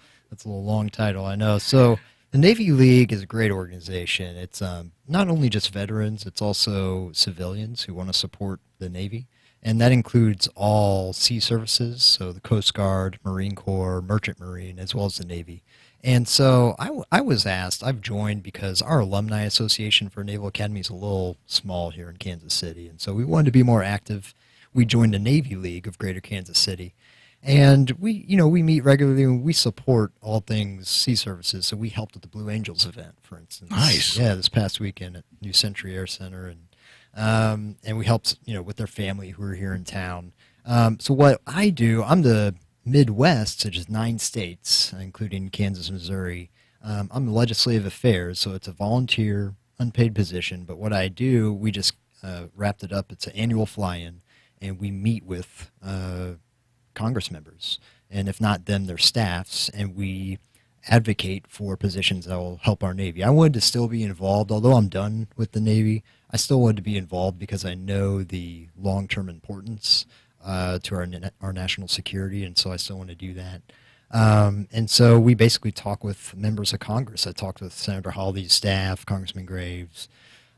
long title, I know. So the Navy League is a great organization. It's not only just veterans, it's also civilians who want to support the Navy. And that includes all sea services, so the Coast Guard, Marine Corps, Merchant Marine, as well as the Navy. And so I was asked, I've joined because our Alumni Association for Naval Academy is a little small here in Kansas City. And so we wanted to be more active. We joined the Navy League of Greater Kansas City. And we meet regularly and we support all things sea services. So we helped at the Blue Angels event, for instance. Nice. Yeah, this past weekend at New Century Air Center. And we helped, with their family who are here in town. So what I do, I'm the Midwest, such as 9 states, including Kansas, Missouri. I'm legislative affairs, so it's a volunteer, unpaid position. But what I do, we just wrapped it up. It's an annual fly-in, and we meet with Congress members, and if not them, their staffs, and we advocate for positions that will help our Navy. I wanted to still be involved, although I'm done with the Navy. I still wanted to be involved because I know the long-term importance to our national security, and so I still want to do that. And so we basically talk with members of Congress. I talked with Senator Hawley's staff, Congressman Graves,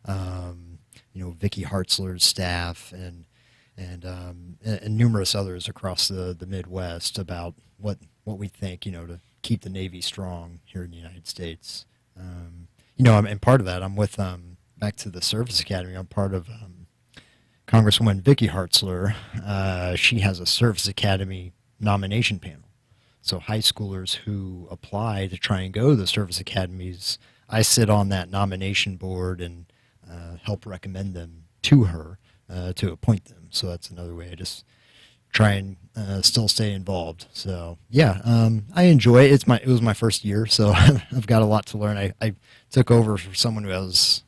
Vicki Hartzler's staff, and numerous others across the Midwest about what we think, to keep the Navy strong here in the United States. And part of that, I'm with, back to the Service Academy, I'm part of Congresswoman Vicki Hartzler. She has a Service Academy nomination panel. So high schoolers who apply to try and go to the Service Academies, I sit on that nomination board and help recommend them to her to appoint them. So that's another way I just try and still stay involved. So yeah, I enjoy it. It was my first year, so I've got a lot to learn. I took over for someone who has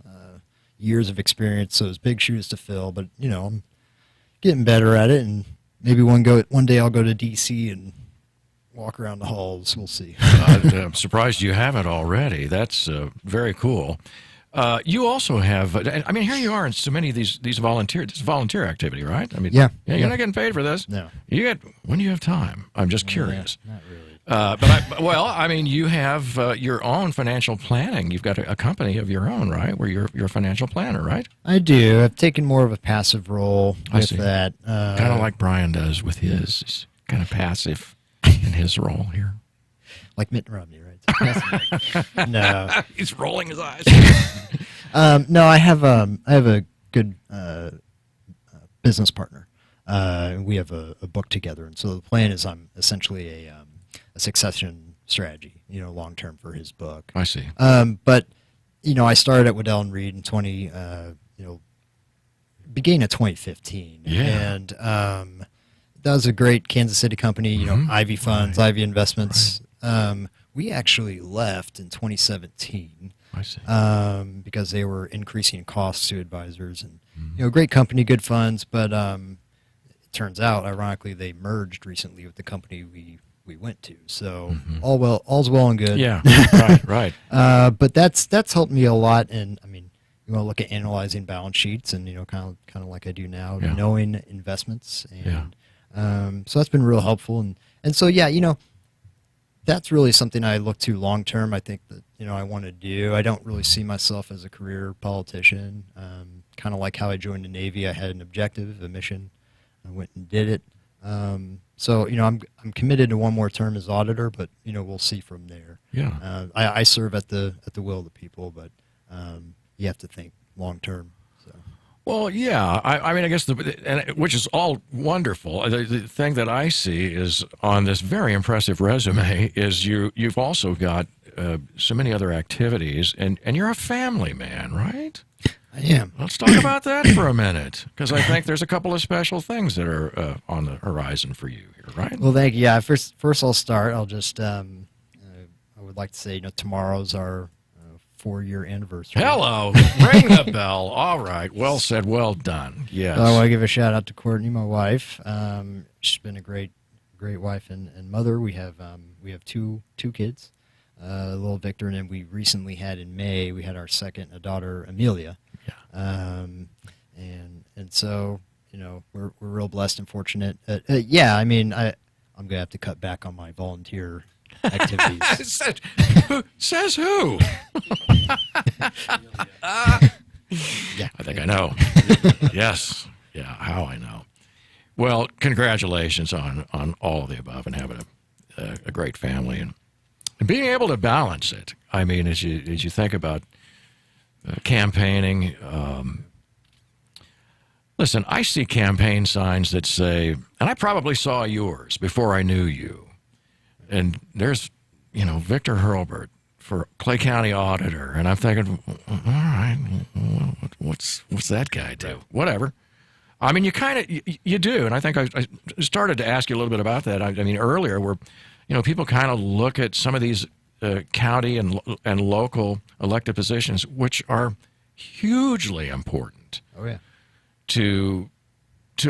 years of experience, so it's big shoes to fill. But I'm getting better at it, and maybe one day I'll go to D.C. and walk around the halls. We'll see. I'm surprised you haven't already. That's very cool. You also have, here you are in so many of these volunteer activity, right? Yeah. You're not getting paid for this. No. When do you have time? I'm just curious. Not really. You have your own financial planning. You've got a company of your own, right? Where you're a financial planner, right? I do. I've taken more of a passive role with that. Kind of like Brian does with his. He's kind of passive in his role here. Like Mitt Romney, right? No. He's rolling his eyes. No, I have a good business partner. We have a book together, and so the plan is I'm essentially a succession strategy, long term for his book. I see. But I started at Waddell and Reed in beginning of 2015. Yeah. And that was a great Kansas City company. Ivy Funds, Ivy Investments. Right. We actually left in 2017. I see. Because they were increasing costs to advisors, and great company, good funds, but it turns out, ironically, they merged recently with the company we went to. So all's well and good. Yeah, right. But that's helped me a lot, and you want to look at analyzing balance sheets, and kind of like I do now, knowing investments, and so that's been real helpful, and so that's really something I look to long term. I think that I want to do. I don't really see myself as a career politician. Kind of like how I joined the Navy. I had an objective, a mission. I went and did it. So I'm committed to one more term as auditor, but we'll see from there. Yeah. I serve at the will of the people, but you have to think long term. So. Well, yeah. I guess which is all wonderful. The thing that I see is on this very impressive resume is you've also got so many other activities, and you're a family man, right? I am. Let's talk about that for a minute, because I think there's a couple of special things that are on the horizon for you here, right? Well, thank you. Yeah, first I'll start. I'll just I would like to say tomorrow's our 4-year anniversary. Hello, ring the bell. All right, well said, well done. Yes. So I want to give a shout out to Courtney, my wife. She's been a great wife and mother. We have 2 kids. little Victor, and then we recently had in May, we had our second, a daughter, Amelia. Yeah. And so, we're real blessed and fortunate. Yeah, I mean, I'm going to have to cut back on my volunteer activities. Says who? Yeah. I think I know. Yes. Yeah, how I know. Well, congratulations on all of the above and having a great family and being able to balance it. I mean, as you think about campaigning, listen, I see campaign signs that say, and I probably saw yours before I knew you, and there's, Victor Hurlbert for Clay County Auditor, and I'm thinking, all right, what's that guy do? Right. Whatever. I mean, you do, and I think I started to ask you a little bit about that. I mean, earlier, where, people kind of look at some of these county and local elected positions, which are hugely important. Oh yeah. To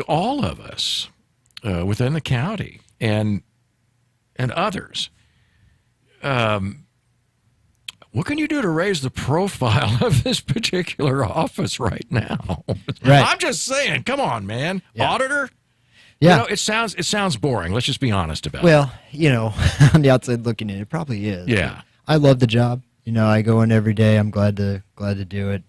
all of us within the county and others. What can you do to raise the profile of this particular office right now? Right. I'm just saying, come on, man. Yeah. Auditor? Yeah. It sounds boring. Let's just be honest about it. Well, on the outside looking in, it probably is. Yeah. I love the job. I go in every day. I'm glad to do it.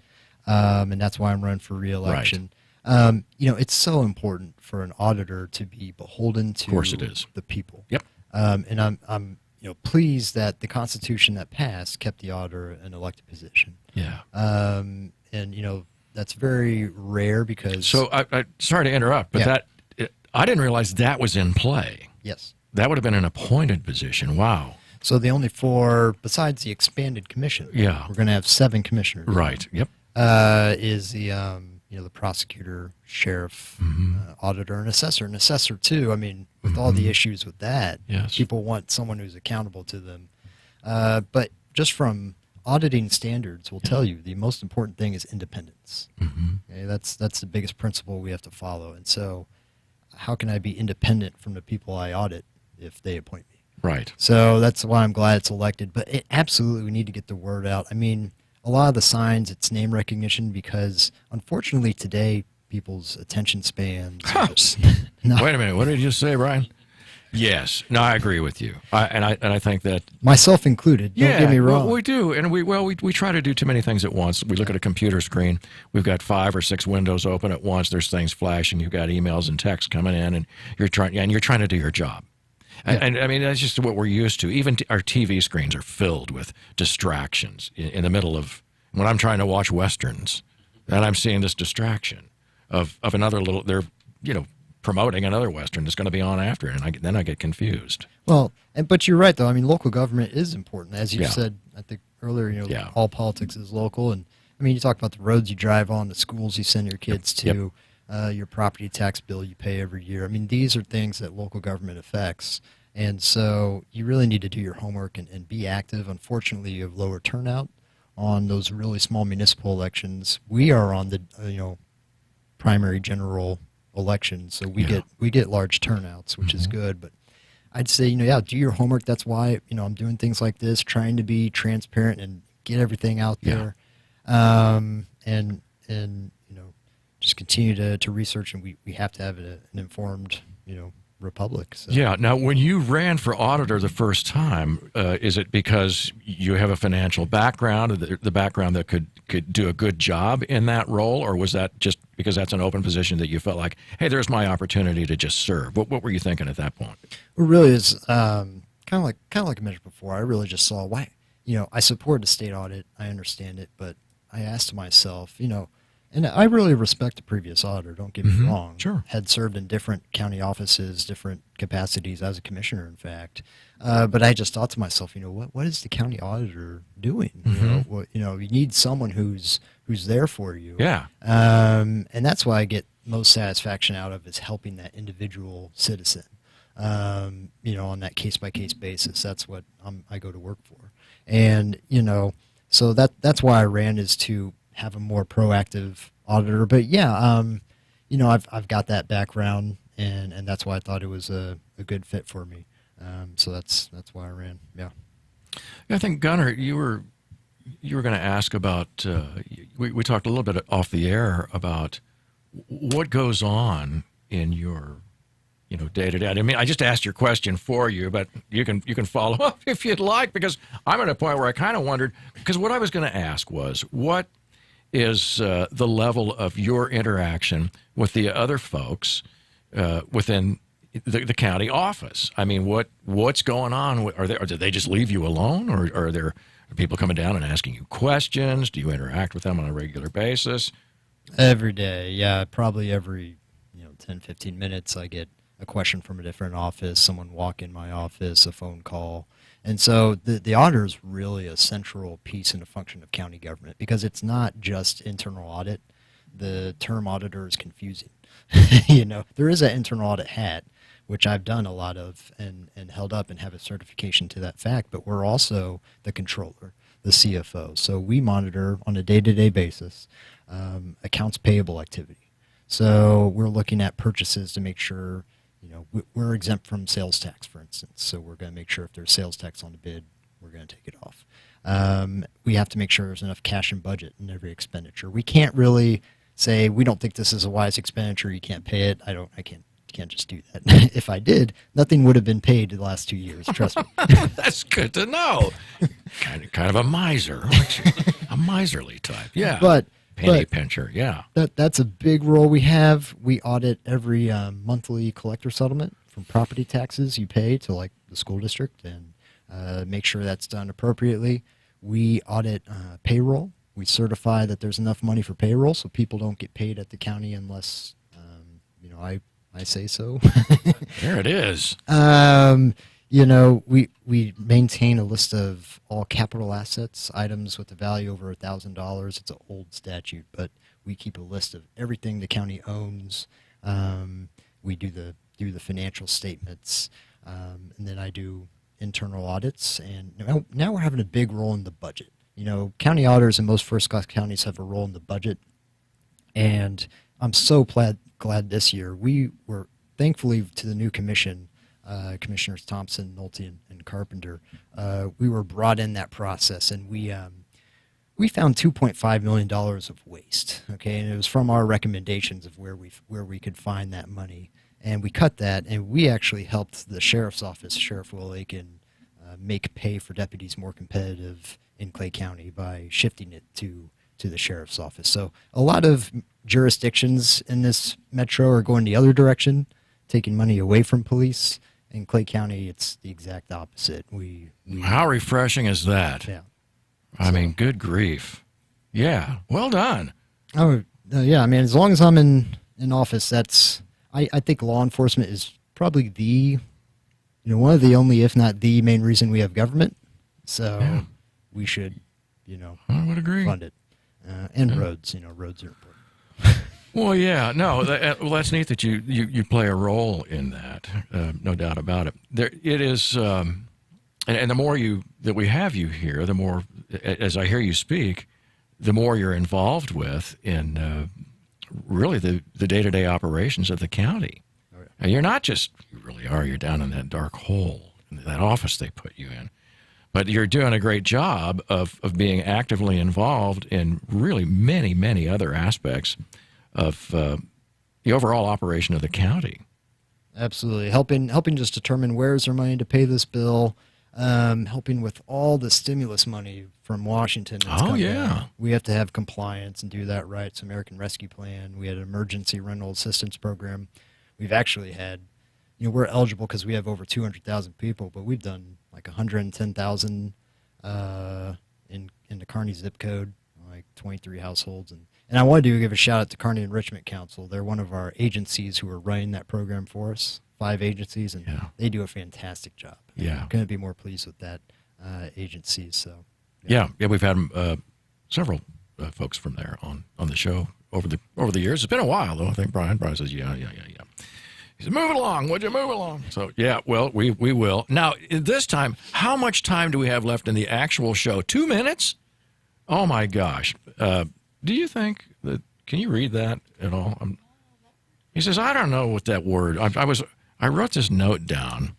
And that's why I'm running for re-election. Right. It's so important for an auditor to be beholden to of course it is. the people. Yep. And I'm pleased that the Constitution that passed kept the auditor an elected position. Yeah. And that's very rare because. So I sorry to interrupt, but I didn't realize that was in play. Yes. That would have been an appointed position. Wow. So the only 4, besides the expanded commission. Yeah. We're going to have 7 commissioners. Right. Yep. Is the the prosecutor, sheriff, auditor, and assessor. And assessor too. I mean, with all the issues with that, yes. people want someone who's accountable to them. But just from auditing standards, will tell you the most important thing is independence. Okay, that's the biggest principle we have to follow. And so, how can I be independent from the people I audit if they appoint me? Right. So that's why I'm glad it's elected. But absolutely, we need to get the word out. I mean, a lot of the signs, it's name recognition because, unfortunately, today people's attention spans. Wait a minute. What did you just say, Brian? Yes. No, I agree with you. I think that myself included. Don't get me wrong. Well, we do, and we try to do too many things at once. We look at a computer screen. We've got 5 or 6 windows open at once. There's things flashing. You've got emails and texts coming in, and you're trying to do your job. And I mean, that's just what we're used to. Even our TV screens are filled with distractions in the middle of when I'm trying to watch Westerns, and I'm seeing this distraction of another little. They're promoting another Western that's going to be on after it, and then I get confused. Well, but you're right though. I mean, local government is important, as you said. I think earlier, all politics is local, and I mean, you talk about the roads you drive on, the schools you send your kids to. Your property tax bill you pay every year. I mean, these are things that local government affects. And so you really need to do your homework and be active. Unfortunately, you have lower turnout on those really small municipal elections. We are on the primary general elections, so we get large turnouts, which is good. But I'd say, do your homework. That's why, I'm doing things like this, trying to be transparent and get everything out there. And just continue to research, and we have to have an informed, republic. So. Yeah. Now, when you ran for auditor the first time, is it because you have a financial background, the background that could do a good job in that role, or was that just because that's an open position that you felt like, hey, there's my opportunity to just serve? What were you thinking at that point? It really is kind of like I mentioned before. I really just saw why. I support the state audit. I understand it, but I asked myself, and I really respect the previous auditor, don't get me wrong. Sure. Had served in different county offices, different capacities as a commissioner, in fact. But I just thought to myself, what is the county auditor doing? You need someone who's there for you. Yeah. And that's why I get most satisfaction out of is helping that individual citizen. On that case-by-case basis. That's what I go to work for. And, so that's why I ran, is to have a more proactive auditor. But I've got that background, and that's why I thought it was a good fit for me. So that's why I ran. Yeah. I think, Gunnar, you were going to ask about. We talked a little bit off the air about what goes on in your, day to day. I mean, I just asked your question for you, but you can follow up if you'd like, because I'm at a point where I kind of wondered, because what I was going to ask was, what is the level of your interaction with the other folks within the county office? I mean, what's going on? Or do they just leave you alone, or are there people coming down and asking you questions? Do you interact with them on a regular basis? Every day, yeah, probably every 10, 15 minutes I get a question from a different office, someone walk in my office, a phone call. And so the auditor is really a central piece and a function of county government, because it's not just internal audit. The term auditor is confusing. There is an internal audit hat, which I've done a lot of and held up and have a certification to that fact, but we're also the controller, the CFO. So we monitor on a day-to-day basis accounts payable activity. So we're looking at purchases to make sure, we're exempt from sales tax, for instance. So we're going to make sure if there's sales tax on the bid, we're going to take it off. We have to make sure there's enough cash in budget in every expenditure. We can't really say, we don't think this is a wise expenditure, you can't pay it. I can't just do that. If I did, nothing would have been paid the last 2 years, trust me. That's good to know. kind of a miser, aren't you? A miserly type, yeah. But penny pincher, yeah. That's a big role we have. We audit every monthly collector settlement from property taxes you pay to like the school district, and make sure that's done appropriately. We audit payroll. We certify that there's enough money for payroll, so people don't get paid at the county unless I say so. There it is. We maintain a list of all capital assets, items with a value over $1,000. It's an old statute, but we keep a list of everything the county owns. We do the financial statements, and then I do internal audits. And now we're having a big role in the budget. County auditors in most first-class counties have a role in the budget, and I'm so glad this year we were, thankfully to the new commission, Commissioners Thompson, Nolte, and Carpenter, we were brought in that process, and we found $2.5 million of waste. Okay, and it was from our recommendations of where we could find that money, and we cut that, and we actually helped the sheriff's office, Sheriff Will Aiken, make pay for deputies more competitive in Clay County by shifting it to the sheriff's office. So a lot of jurisdictions in this metro are going the other direction, taking money away from police. In Clay County, it's the exact opposite. How refreshing is that? Yeah. I mean, good grief. Yeah. Well done. Oh, yeah. I mean, as long as I'm in office, I think law enforcement is probably one of the only, if not the main reason we have government. So we should, I would agree. fund it. And roads, roads are important. Well, yeah, no, that's neat that you play a role in that, no doubt about it. It is, and the more that we have you here, the more, as I hear you speak, the more you're involved with in really the day-to-day operations of the county. Oh, yeah. And you're not just, you really are, you're down in that dark hole, in that office they put you in. But you're doing a great job of being actively involved in really many, many other aspects of the overall operation of the county. Absolutely. Helping just determine where is there money to pay this bill, helping with all the stimulus money from Washington. Oh, yeah. We have to have compliance and do that right. It's American Rescue Plan. We had an emergency rental assistance program. We've actually had, we're eligible because we have over 200,000 people, but we've done like 110,000 in the Kearney zip code, like 23 households. And I wanted to give a shout out to Kearney Enrichment Council. They're one of our agencies who are running that program for us, 5 agencies, and they do a fantastic job. Yeah. I'm going to be more pleased with that agency. So yeah, we've had several folks from there on the show over the years. It's been a while, though. I think Brian says, yeah. He said, move it along, would you move along? So, yeah, well, we will. Now, this time, how much time do we have left in the actual show? 2 minutes? Oh, my gosh. Do you think that, can you read that at all? He says, I don't know what that word, I wrote this note down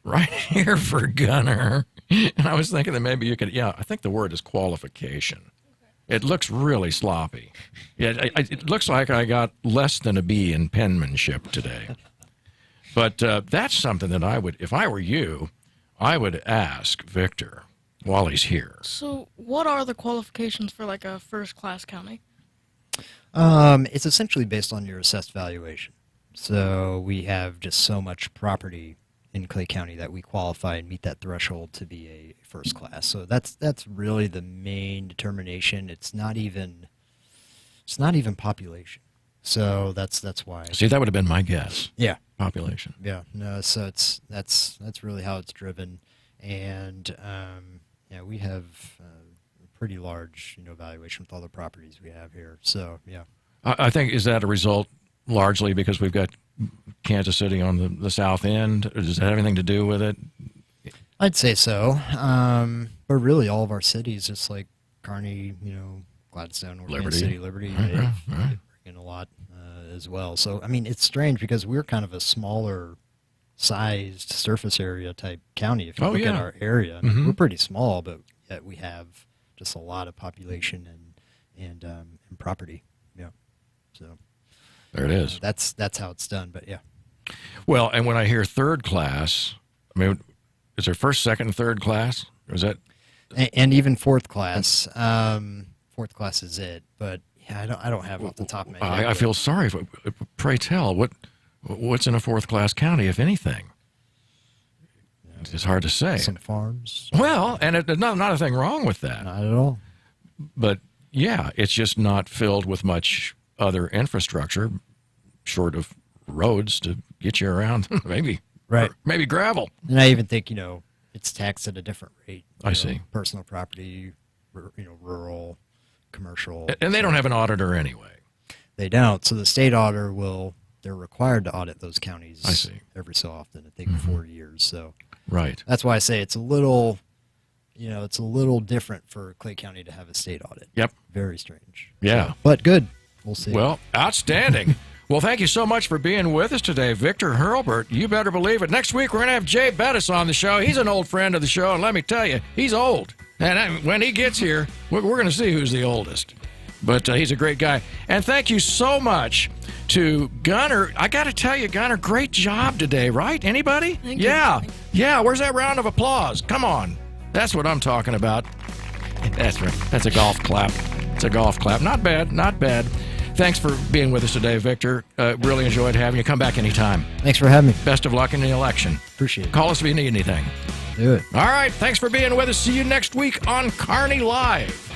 right here for Gunnar. And I was thinking that maybe you could, I think the word is qualification. It looks really sloppy. It looks like I got less than a B in penmanship today. But that's something that I would, if I were you, I would ask Victor while he's here. So, what are the qualifications for like a first-class county? It's essentially based on your assessed valuation. So we have just so much property in Clay County that we qualify and meet that threshold to be a first class. So that's really the main determination. It's not even population. So that's why. See, that would have been my guess. Yeah. Population. Yeah. No. So that's really how it's driven, and we have a pretty large valuation with all the properties we have here. So yeah. I think, is that a result largely because we've got Kansas City on the south end? Or does that have anything to do with it? I'd say so. But really, all of our cities, just like Kearney, Gladstone, North Kansas City, Liberty, they bring in a lot as well. So, I mean, it's strange because we're kind of a smaller sized surface area type county. If you look at our area, I mean, we're pretty small, but yet we have just a lot of population and property. Yeah. So there it is. That's how it's done. But yeah. Well, and when I hear third class, I mean, is there first, second, and third class? Or is that? And even fourth class. Fourth class is it. But yeah, I don't have off the top of my head. I feel sorry. Pray tell, what's in a fourth class county, if anything? It's hard to say. Some farms. Well, and there's not a thing wrong with that. Not at all. But yeah, it's just not filled with much other infrastructure, short of roads to get you around. Maybe. Right. Maybe gravel. And I even think, it's taxed at a different rate. I see. Personal property, rural, commercial. And they don't have an auditor anyway. They don't. So the state auditor they're required to audit those counties. I see. Every so often. I think 4 years. So right. That's why I say it's a little, it's a little different for Clay County to have a state audit. Yep. Very strange. Yeah. But good. We'll see. Well, outstanding. Well, thank you so much for being with us today, Victor Hurlbert. You better believe it. Next week, we're going to have Jay Bettis on the show. He's an old friend of the show, and let me tell you, he's old. And when he gets here, we're going to see who's the oldest. But he's a great guy. And thank you so much to Gunner. I got to tell you, Gunner, great job today, right? Anybody? Thank you. Yeah, where's that round of applause? Come on. That's what I'm talking about. That's right. That's a golf clap. It's a golf clap. Not bad, not bad. Thanks for being with us today, Victor. Really enjoyed having you. Come back anytime. Thanks for having me. Best of luck in the election. Appreciate it. Call us if you need anything. Do it. All right. Thanks for being with us. See you next week on Kearney Live.